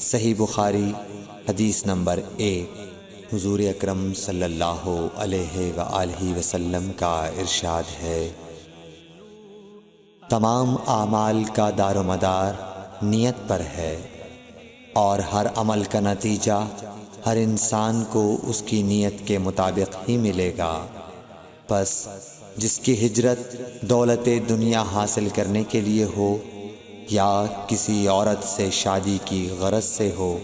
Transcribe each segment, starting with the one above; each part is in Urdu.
صحیح بخاری حدیث نمبر 1۔ حضور اکرم صلی اللہ علیہ وآلہ وسلم کا ارشاد ہے، تمام اعمال کا دار و مدار نیت پر ہے، اور ہر عمل کا نتیجہ ہر انسان کو اس کی نیت کے مطابق ہی ملے گا۔ پس جس کی ہجرت دولت دنیا حاصل کرنے کے لیے ہو یا کسی عورت سے شادی کی غرض سے ہو،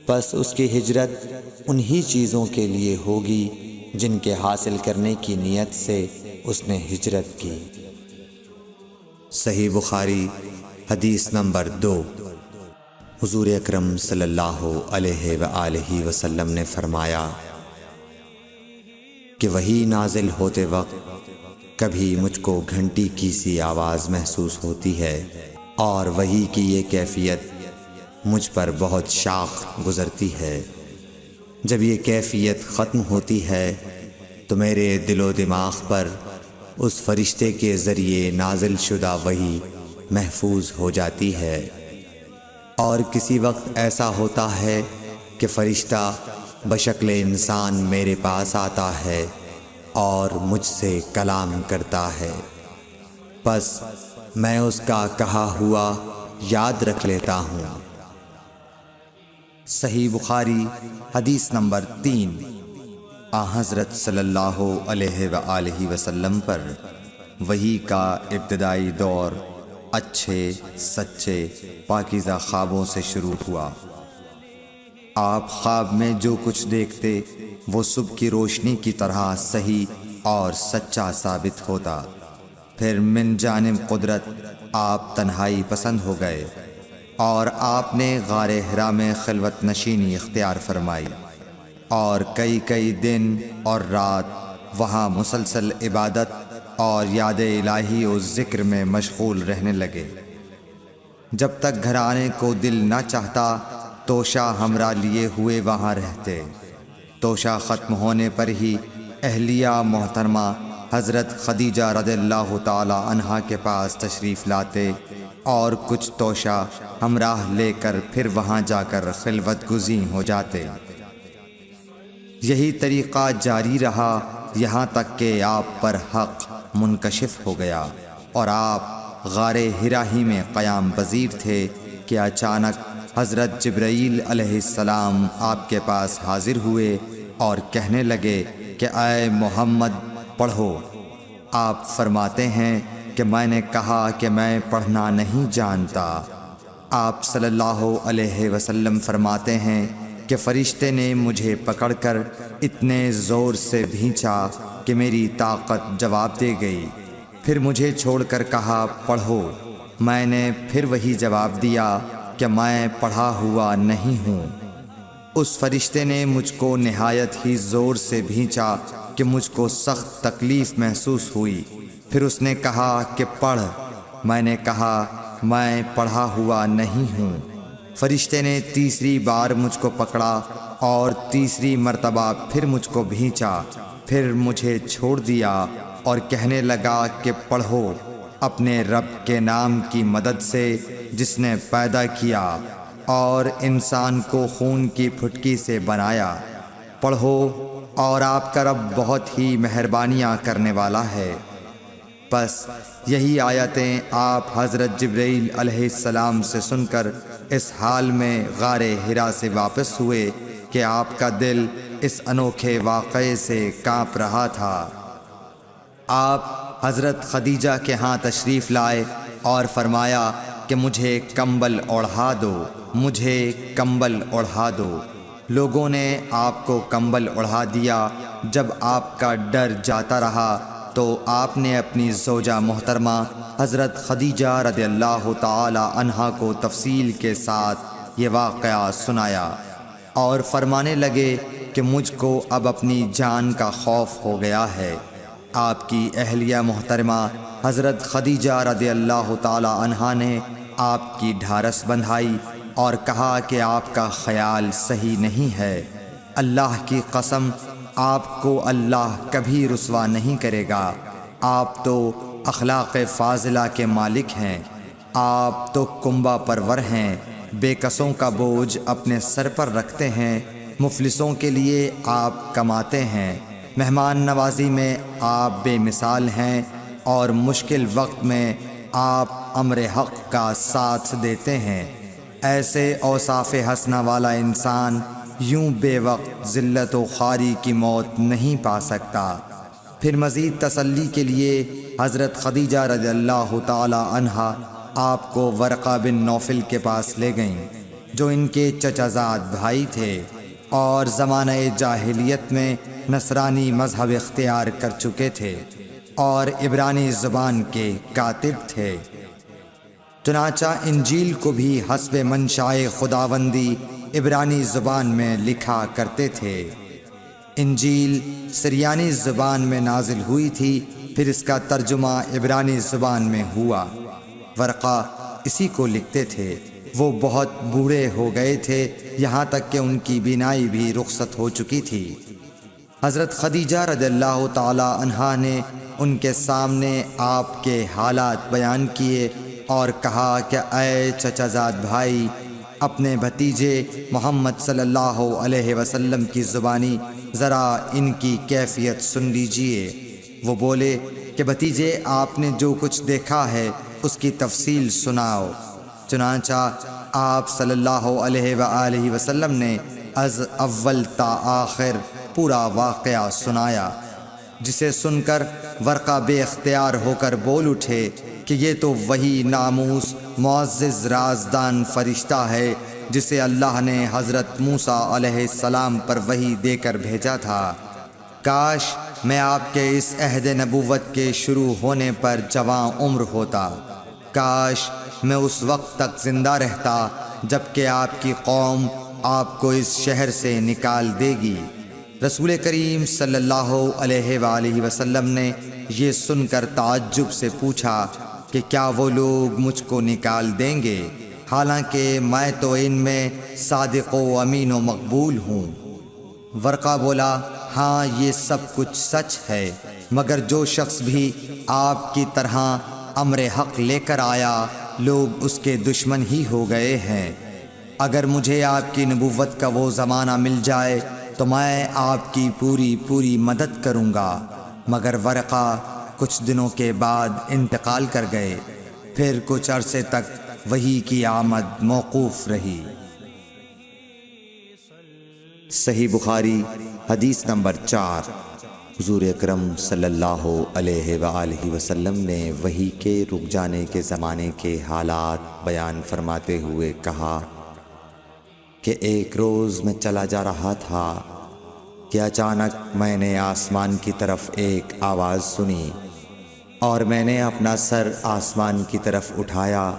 پس اس کی ہجرت انہی چیزوں کے لیے ہوگی جن کے حاصل کرنے کی نیت سے اس نے ہجرت کی۔ صحیح بخاری حدیث نمبر 2۔ حضور اکرم صلی اللہ علیہ وآلہ وسلم نے فرمایا کہ وحی نازل ہوتے وقت کبھی مجھ کو گھنٹی کی سی آواز محسوس ہوتی ہے، اور وحی کی یہ کیفیت مجھ پر بہت شاق گزرتی ہے۔ جب یہ کیفیت ختم ہوتی ہے تو میرے دل و دماغ پر اس فرشتے کے ذریعے نازل شدہ وحی محفوظ ہو جاتی ہے، اور کسی وقت ایسا ہوتا ہے کہ فرشتہ بشکل انسان میرے پاس آتا ہے اور مجھ سے کلام کرتا ہے، پس میں اس کا کہا ہوا یاد رکھ لیتا ہوں۔ صحیح بخاری حدیث نمبر 3۔ حضرت صلی اللہ علیہ وآلہ وسلم پر وحی کا ابتدائی دور اچھے سچے پاکیزہ خوابوں سے شروع ہوا۔ آپ خواب میں جو کچھ دیکھتے وہ صبح کی روشنی کی طرح صحیح اور سچا ثابت ہوتا۔ پھر من جانب قدرت آپ تنہائی پسند ہو گئے، اور آپ نے غار حرا میں خلوت نشینی اختیار فرمائی، اور کئی دن اور رات وہاں مسلسل عبادت اور یاد الہی و ذکر میں مشغول رہنے لگے۔ جب تک گھر آنے کو دل نہ چاہتا توشہ ہمراہ لیے ہوئے وہاں رہتے۔ توشہ ختم ہونے پر ہی اہلیہ محترمہ حضرت خدیجہ رضی اللہ تعالی عنہا کے پاس تشریف لاتے، اور کچھ توشہ ہمراہ لے کر پھر وہاں جا کر خلوت گزین ہو جاتے۔ یہی طریقہ جاری رہا یہاں تک کہ آپ پر حق منکشف ہو گیا، اور آپ غار حرا ہی میں قیام پذیر تھے کہ اچانک حضرت جبرائیل علیہ السلام آپ کے پاس حاضر ہوئے اور کہنے لگے کہ اے محمد پڑھو۔ آپ فرماتے ہیں کہ میں نے کہا کہ میں پڑھنا نہیں جانتا۔ آپ صلی اللہ علیہ وسلم فرماتے ہیں کہ فرشتے نے مجھے پکڑ کر اتنے زور سے بھینچا کہ میری طاقت جواب دے گئی، پھر مجھے چھوڑ کر کہا پڑھو۔ میں نے پھر وہی جواب دیا کہ میں پڑھا ہوا نہیں ہوں۔ اس فرشتے نے مجھ کو نہایت ہی زور سے بھینچا کہ مجھ کو سخت تکلیف محسوس ہوئی، پھر اس نے کہا کہ پڑھ۔ میں نے کہا میں پڑھا ہوا نہیں ہوں۔ فرشتے نے تیسری بار مجھ کو پکڑا اور تیسری مرتبہ پھر مجھ کو بھینچا، پھر مجھے چھوڑ دیا اور کہنے لگا کہ پڑھو اپنے رب کے نام کی مدد سے جس نے پیدا کیا اور انسان کو خون کی پھٹکی سے بنایا۔ پڑھو اور آپ کا رب بہت ہی مہربانیاں کرنے والا ہے۔ پس یہی آیتیں آپ حضرت جبرائیل علیہ السلام سے سن کر اس حال میں غار حرا سے واپس ہوئے کہ آپ کا دل اس انوکھے واقعے سے کانپ رہا تھا۔ آپ حضرت خدیجہ کے ہاں تشریف لائے اور فرمایا کہ مجھے کمبل اوڑھا دو، مجھے کمبل اوڑھا دو۔ لوگوں نے آپ کو کمبل اوڑھا دیا۔ جب آپ کا ڈر جاتا رہا تو آپ نے اپنی زوجہ محترمہ حضرت خدیجہ رضی اللہ تعالی عنہا کو تفصیل کے ساتھ یہ واقعہ سنایا، اور فرمانے لگے کہ مجھ کو اب اپنی جان کا خوف ہو گیا ہے۔ آپ کی اہلیہ محترمہ حضرت خدیجہ رضی اللہ تعالی عنہا نے آپ کی ڈھارس بندھائی اور کہا کہ آپ کا خیال صحیح نہیں ہے۔ اللہ کی قسم آپ کو اللہ کبھی رسوا نہیں کرے گا۔ آپ تو اخلاق فاضلہ کے مالک ہیں، آپ تو کنبہ پرور ہیں، بے کسوں کا بوجھ اپنے سر پر رکھتے ہیں، مفلسوں کے لیے آپ کماتے ہیں، مہمان نوازی میں آپ بے مثال ہیں، اور مشکل وقت میں آپ امر حق کا ساتھ دیتے ہیں۔ ایسے اوصاف حسنہ والا انسان یوں بے وقت ذلت و خواری کی موت نہیں پا سکتا۔ پھر مزید تسلی کے لیے حضرت خدیجہ رضی اللہ تعالی عنہا آپ کو ورقہ بن نوفل کے پاس لے گئیں، جو ان کے چچا زاد بھائی تھے اور زمانہ جاہلیت میں نصرانی مذہب اختیار کر چکے تھے اور عبرانی زبان کے کاتب تھے۔ چنانچہ انجیل کو بھی حسب منشاء خداوندی عبرانی زبان میں لکھا کرتے تھے۔ انجیل سریانی زبان میں نازل ہوئی تھی، پھر اس کا ترجمہ عبرانی زبان میں ہوا۔ ورقہ اسی کو لکھتے تھے۔ وہ بہت بوڑھے ہو گئے تھے، یہاں تک کہ ان کی بینائی بھی رخصت ہو چکی تھی۔ حضرت خدیجہ رضی اللہ تعالی عنہا نے ان کے سامنے آپ کے حالات بیان کیے اور کہا کہ اے چچا زاد بھائی، اپنے بھتیجے محمد صلی اللہ علیہ وسلم کی زبانی ذرا ان کی کیفیت سن لیجئے۔ وہ بولے کہ بھتیجے، آپ نے جو کچھ دیکھا ہے اس کی تفصیل سناؤ۔ چنانچہ آپ صلی اللہ علیہ وآلہ وسلم نے از اول تا آخر پورا واقعہ سنایا، جسے سن کر ورقہ بے اختیار ہو کر بول اٹھے کہ یہ تو وہی ناموس معزز رازدان فرشتہ ہے جسے اللہ نے حضرت موسیٰ علیہ السلام پر وحی دے کر بھیجا تھا۔ کاش میں آپ کے اس عہد نبوت کے شروع ہونے پر جواں عمر ہوتا، کاش میں اس وقت تک زندہ رہتا جب کہ آپ کی قوم آپ کو اس شہر سے نکال دے گی۔ رسول کریم صلی اللہ علیہ وآلہ وسلم نے یہ سن کر تعجب سے پوچھا کہ کیا وہ لوگ مجھ کو نکال دیں گے، حالانکہ میں تو ان میں صادق و امین و مقبول ہوں۔ ورقہ بولا، ہاں یہ سب کچھ سچ ہے، مگر جو شخص بھی آپ کی طرح امر حق لے کر آیا لوگ اس کے دشمن ہی ہو گئے ہیں۔ اگر مجھے آپ کی نبوت کا وہ زمانہ مل جائے تو میں آپ کی پوری مدد کروں گا، مگر ورقہ کچھ دنوں کے بعد انتقال کر گئے۔ پھر کچھ عرصے تک وحی کی آمد موقوف رہی۔ صحیح بخاری حدیث نمبر 4۔ حضور اکرم صلی اللہ علیہ وآلہ وسلم نے وحی کے رک جانے کے زمانے کے حالات بیان فرماتے ہوئے کہا کہ ایک روز میں چلا جا رہا تھا کہ اچانک میں نے آسمان کی طرف ایک آواز سنی اور میں نے اپنا سر آسمان کی طرف اٹھایا۔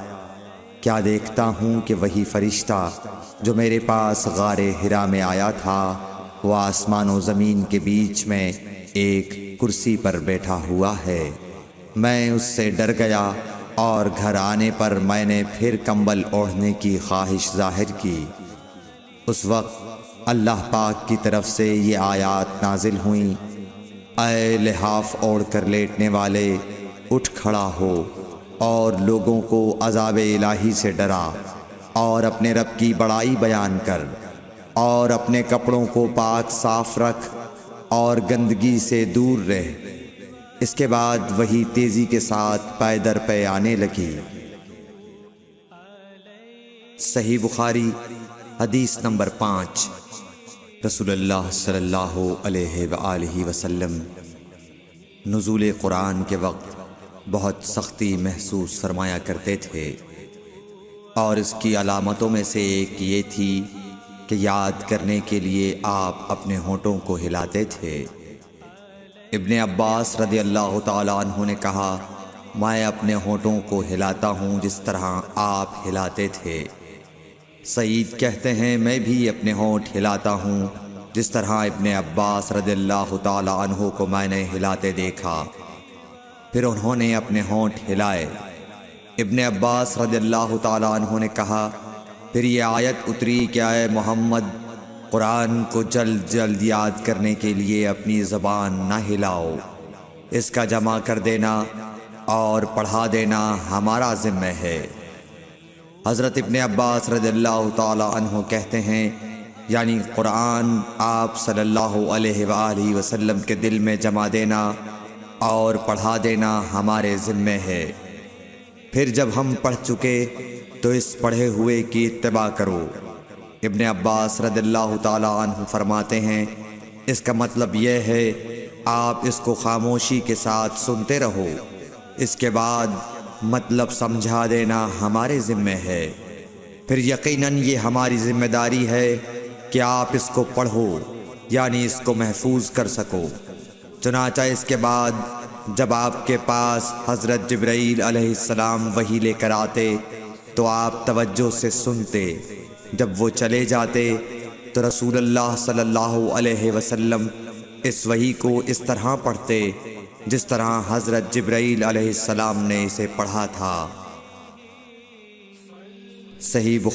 کیا دیکھتا ہوں کہ وہی فرشتہ جو میرے پاس غار حرا میں آیا تھا وہ آسمان و زمین کے بیچ میں ایک کرسی پر بیٹھا ہوا ہے۔ میں اس سے ڈر گیا اور گھر آنے پر میں نے پھر کمبل اوڑھنے کی خواہش ظاہر کی۔ اس وقت اللہ پاک کی طرف سے یہ آیات نازل ہوئیں، اے لحاف اوڑھ کر لیٹنے والے، اٹھ کھڑا ہو اور لوگوں کو عذاب الہی سے ڈرا اور اپنے رب کی بڑائی بیان کر اور اپنے کپڑوں کو پاک صاف رکھ اور گندگی سے دور رہ۔ اس کے بعد وہی تیزی کے ساتھ پے در پے آنے لگی۔ صحیح بخاری حدیث نمبر 5۔ رسول اللہ صلی اللہ علیہ وآلہ وسلم نزول قرآن کے وقت بہت سختی محسوس فرمایا کرتے تھے، اور اس کی علامتوں میں سے ایک یہ تھی کہ یاد کرنے کے لیے آپ اپنے ہونٹوں کو ہلاتے تھے۔ ابن عباس رضی اللہ تعالیٰ عنہ نے کہا، میں اپنے ہونٹوں کو ہلاتا ہوں جس طرح آپ ہلاتے تھے۔ سعید کہتے ہیں، میں بھی اپنے ہونٹ ہلاتا ہوں جس طرح ابن عباس رضی اللہ تعالیٰ عنہ کو میں نے ہلاتے دیکھا۔ پھر انہوں نے اپنے ہونٹ ہلائے۔ ابن عباس رضی اللہ تعالیٰ عنہ نے کہا، پھر یہ آیت اتری کہ اے محمد، قرآن کو جلد جلد یاد کرنے کے لیے اپنی زبان نہ ہلاؤ، اس کا جمع کر دینا اور پڑھا دینا ہمارا ذمہ ہے۔ حضرت ابن عباس رضی اللہ تعالی عنہ کہتے ہیں، یعنی قرآن آپ صلی اللہ علیہ وآلہ وسلم کے دل میں جما دینا اور پڑھا دینا ہمارے ذمے ہے۔ پھر جب ہم پڑھ چکے تو اس پڑھے ہوئے کی اتباع کرو۔ ابن عباس رضی اللہ تعالی عنہ فرماتے ہیں، اس کا مطلب یہ ہے آپ اس کو خاموشی کے ساتھ سنتے رہو، اس کے بعد مطلب سمجھا دینا ہمارے ذمے ہے۔ پھر یقیناً یہ ہماری ذمہ داری ہے کہ آپ اس کو پڑھو، یعنی اس کو محفوظ کر سکو۔ چنانچہ اس کے بعد جب آپ کے پاس حضرت جبرائیل علیہ السلام وحی لے کر آتے تو آپ توجہ سے سنتے، جب وہ چلے جاتے تو رسول اللہ صلی اللہ علیہ وسلم اس وحی کو اس طرح پڑھتے جس طرح حضرت جبرائیل علیہ السلام نے اسے پڑھا تھا۔ صحیح بخاری